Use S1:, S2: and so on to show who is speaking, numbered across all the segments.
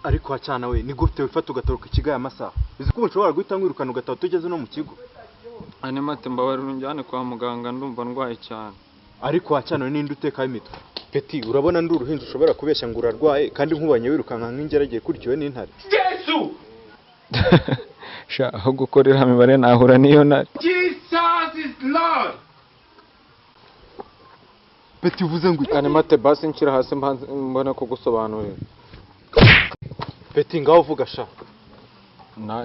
S1: ariko hacana we ni gute wifata ugatoroka ikigaye amasaha uzi ko ushobora guhita ngwirukana ugataha tugeze no mu kigo.
S2: Animateri mbabarira unjyane kwa muganga ndumva ndwaye cyane.
S1: Ariko hacana we ninde utekaho imitwe Peti urabona ndi uruhinja ushobora kubeshya ngo urarwaye kandi nkubanye wirukanka nk'ingeragiye kurikiwe n'intare.
S3: Yesu
S2: Sha aho gukorera imibare nahura niyo ntare.
S3: Jesus is Lord.
S1: Peti uvuze ngo
S2: Animateri basi nshyira hasi mbona ko gusobanurira.
S1: Peti ngaho uvuga sha.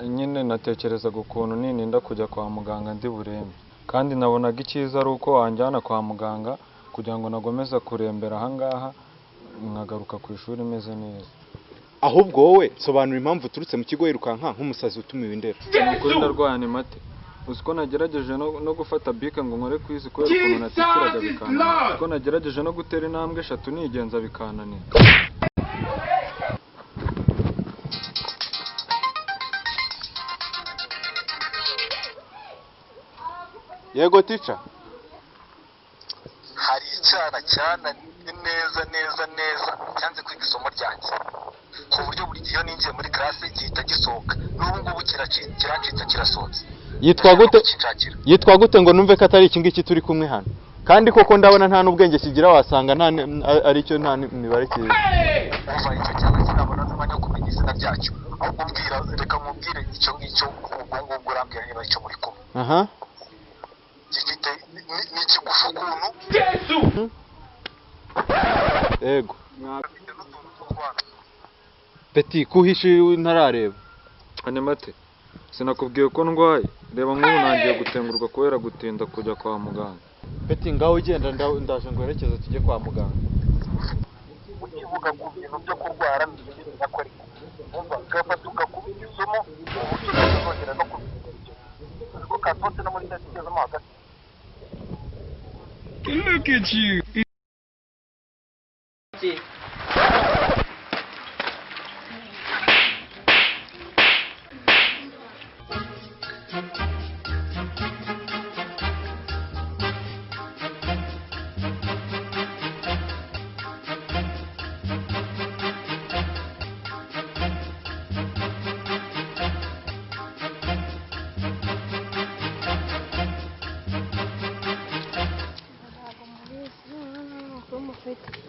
S2: Nyine natekerezaga ukuntu nininda kujya kwa muganga ndi burembe kandi nabonaga icyiza ari uko wanjyana kwa muganga kugira ngo nagomeza kurembera ahangaha nkagaruka ku ishuri meze neza.
S1: Ahubwo wowe sobanura impamvu turutse mu kigo yirukanka nk'umusazi utumiwe indera.
S2: Umukuru ndarwaye Animateri. Uziko nagerageje no gufata bike ngo nkore kwizi kubera ukuntu natikiraga bikana. Uziko nagerageje no gutera intambwe 3 nigenza bikananira.
S1: Yego teacher.
S4: Hari icyana cyana neza cyanze kwiga isomo ryanjye ku buryo buri gihe ninjiye muri classe gihita gisohoka n'ubu ngubu kiracitse kirasohotse.
S1: Yitwa gute ngo numve ko atari iki ngiki turi kumwe hano kandi koko ndabona nta n'ubwenge kigira wasanga nta ari cyo nta mibare kizi.
S4: Uva icyo cyana kinabona n'umwanya wo kumenya izina ryacyo ahubwo mbwira reka mubwire icyo ngicyo ubwo ngubwo urambwira niba icyo muri kumwe.
S1: Aha
S4: gifite n'ikigufu ukuntu.
S3: Yesu
S1: Ego Peti kuhishi ntarareba.
S2: Animateri sinakubwiye ko ndwaye reba nk'ubu nangiye gutengurwa kubera gutinda kujya kwa muganga.
S1: Peti ngaho ugenda ndaje ngo herekeze tujye kwa muganga.
S4: Ukivuga ku bintu byo kurwara nakora umva gafata ukakubita isomo ukongera no kubigeza ko katote no muri ndetse mo hagati.
S3: Look at you.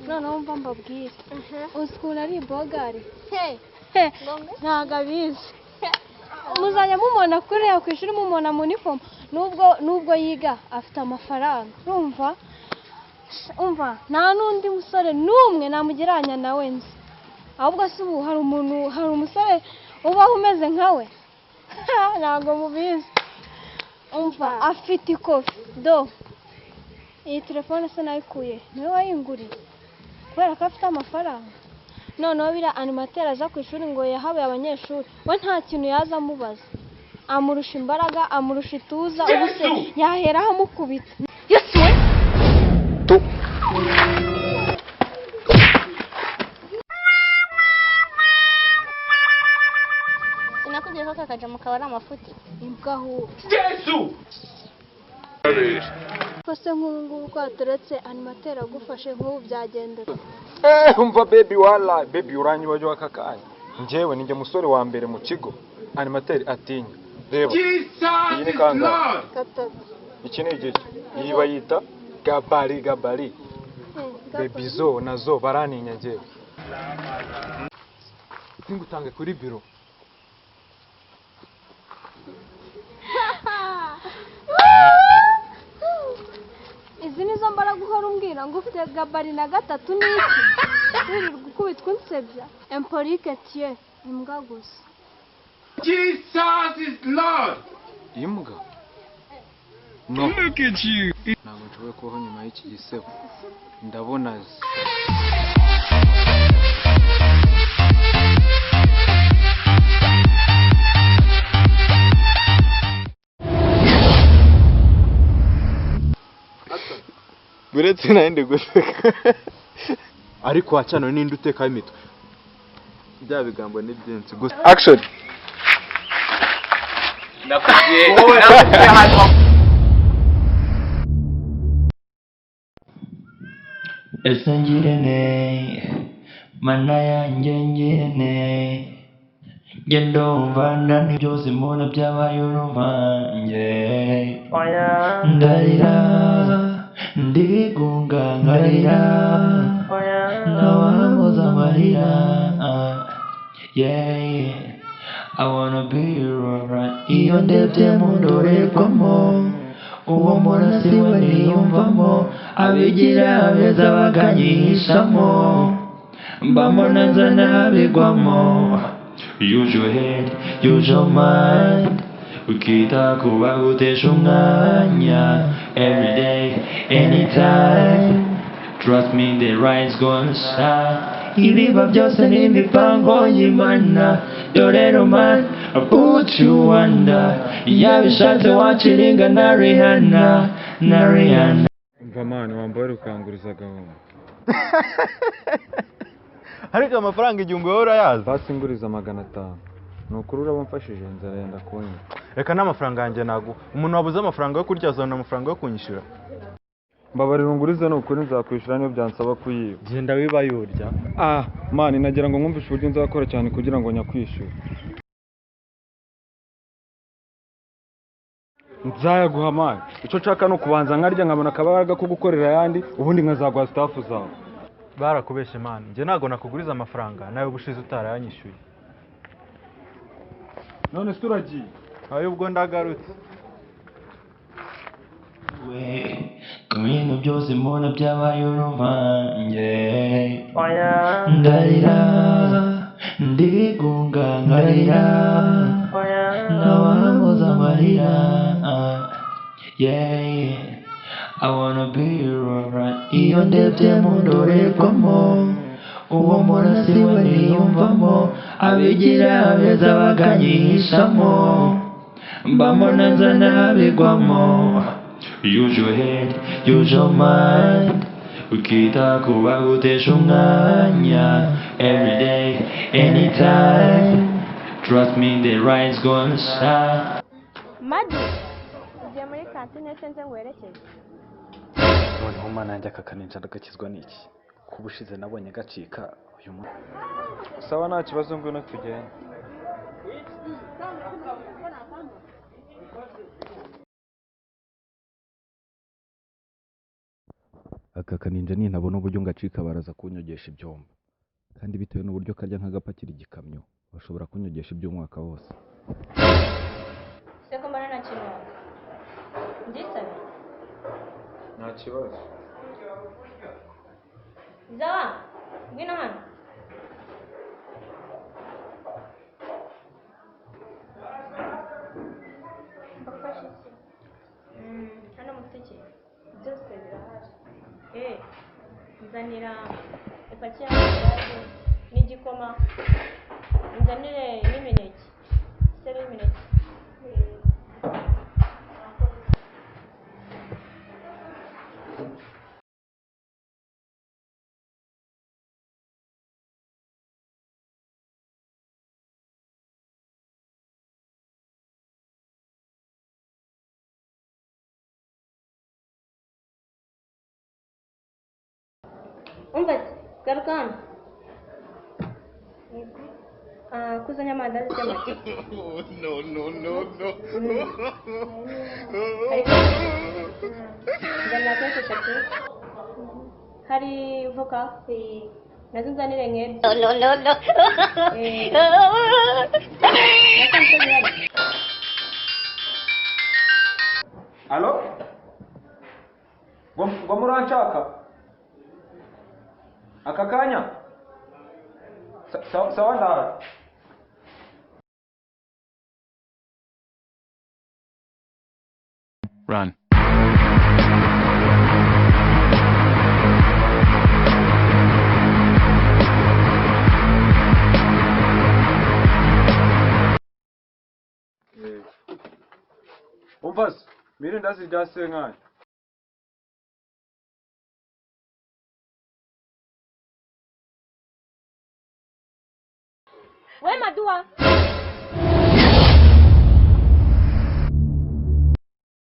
S5: No mbabwire uskuna ari bogari ntago abizi muzanya mumona kuriya ku ishuri mumona mu uniform nubwo yiga afite amafaranga umva nta n'undi musore n'umwe namugeranya nawe nzi ahubwo se ubu hari umusore ubaho umeze nkawe ntago mubizi umva afite ikofi do iyi telefone se nayikuye niwe wayinguriye kubera ko afite amafaranga noneho bira Animateri aza ku ishuri ngo yahawe abanyeshuri we nta kintu yaza amubaza amurusha imbaraga amurusha ituza ubuse yaheraho amukubita. Yesu we
S6: sinakubwiye ko kakaja mu kabari amafuti
S5: imbwaho.
S3: Yesu
S5: Kose nk'ubu kwateretse Animateri agufashe nk'ubu byagendera.
S2: Umva baby wala baby uranyibajye wakakanya njyewe ninjye musore wa mbere mu kigo Animateri atinya reba iyi ni kanga iki ni igice iyi bayita gabari baby zo nazo baraninya njyewe
S1: Singutange kuri biro.
S5: Izi nizo mbaraga uhora umbwira ngo ufite gabari na gatatu n'iki wirirwa gukubitwa unsebya emporike tiye imbwa gusa.
S3: Jesus is Lord.
S2: imbwa
S3: Look at you.
S2: ntabwo nshobora kubaho nyuma y'iki gisebo ndabona azi.
S1: Buretse nande guseka. Ariko hacana ninde utekaho imitwe. Bya bigambo ni byinshi gusa.
S2: Action.
S7: Esangirene mana yanjye njyene njye ndumva nani byose mbona byabaye uruvange ndarira ndigunga nkarira nkabahoza amarira yeah I wanna be alright iyo ndebye mu ndorerwamo uwo mbona siwe niyumvamo abigira beza bakanyihishamo mbambona nza nabigwamo use your head use your mind ukita kuba gutesha umwanya everyday anytime trust me the right's gonna shine ibiba byose n'imipango y'Imana dore roman I put you under yabishatse waciringa na Rihanna
S2: umva mani wambaye ukanguriza gahunda
S1: ariko amafaranga igihumbi wowe urayazi
S2: basi nguriza 500 nukuri urabamfashije nzarenda kunywa
S1: reka n'amafaranga yanjye naguha umuntu wabuze amafaranga yo kurya azana amafaranga yo kunyishyura
S2: mbabarira ungurize nukuri nzakwishyura niyo byansaba kuyiba
S1: genda wiba yurya
S2: mani nagira ngo nkumvishe uburyo nzakora cyane kugira ngo nyakwishyure nzayaguha mani icyo nshaka ni ukubanza nkarya nkabona akabaraga ko gukorera ayandi ubundi nkazaguha staff zawe
S1: barakubeshe mani njye ntabwo nakuguriza amafaranga nawe ubushize utarayanyishyuye
S2: none se uragiye
S1: ayo ubwo ndagarutse
S7: ku bintu byose mbona byabaye uruvange ndarira ndigunga nkarira nkabahoza amarira yeah I wanna be alright iyo ndebye mu ndorerwamo uwo mbona siwe niyumvamo abigira beza bakanyihishamo mbambona nza nabigwamo use your head use your mind ukita kuba gutesha umwanya everyday anytime trust me the right's gonna shine
S6: Madu ugiye muri kantine se nze ngwerekeze
S8: noneho mana yanjye aka kaninja ndagakizwa n'iki kuba ushize nabonye gacika uyu munsi
S2: sawa nta kibazo ngwino tugende
S8: aka kaninja nintabona uburyo ngacika baraza kunyogesha ibyombo kandi bitewe n'uburyo karya nk'agapakira igikamyo bashobora kunyogesha iby'umwaka wose
S6: se ko mbona nta kintu ndisabe
S2: nta kibazo
S6: zawa ngwino hano mbafashe iki hano mufite iki byose birahari nzanira ipaki y'amandazi n'igikoma nzanire n'imineke iseri y'imineke umva garuka hano kuzanya amandazi y'amagi nzanira keke 3 hari voka nazo nzanire nk'ebyiri
S2: Alo? Ngo muranshaka? Aka kanya? Sawa ndahari.
S3: Run.
S2: Umva se, mirindazi rya senkani.
S6: we Maduwa